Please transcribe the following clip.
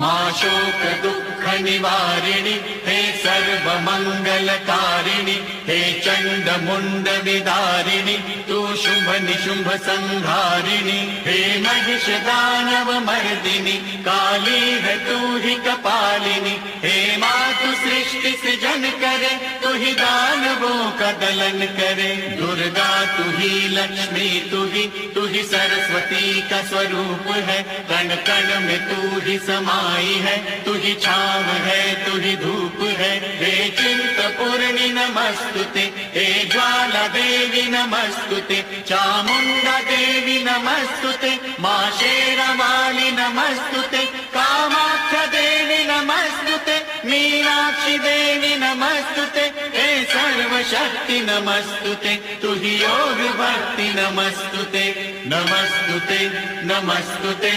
मां शोक दुःख निवारिणि हे सर्व मंगलकारिणि हे चंड मुंड विदारिणि तू शुंभ निशुंभ संहारिणि हे महिष दानव मर्दिनि काली है तू ही कपालिनी हे मातु सृष्टि सृजन करे तू ही दानवों का दलन करे दुर्गा तू ही लक्ष्मी तू ही सरस्वती का स्वरूप है कण कण में तू ही समाई है तू ही छाव है तू ही धूप है हे चिंतपूर्णि नमस्तुते हे ज्वाला देवी नमस्तुते चामुंडा देवी नमस्तुते मां शेरावाली नमस्तुते कामाख्या देवी नमस्तुते मीनाक्षी देवी नमस्तुते हे सर्वशक्ति नमस्तुते तू ही योग भक्ति नमस्तुते नमस्तुते नमस्तुते।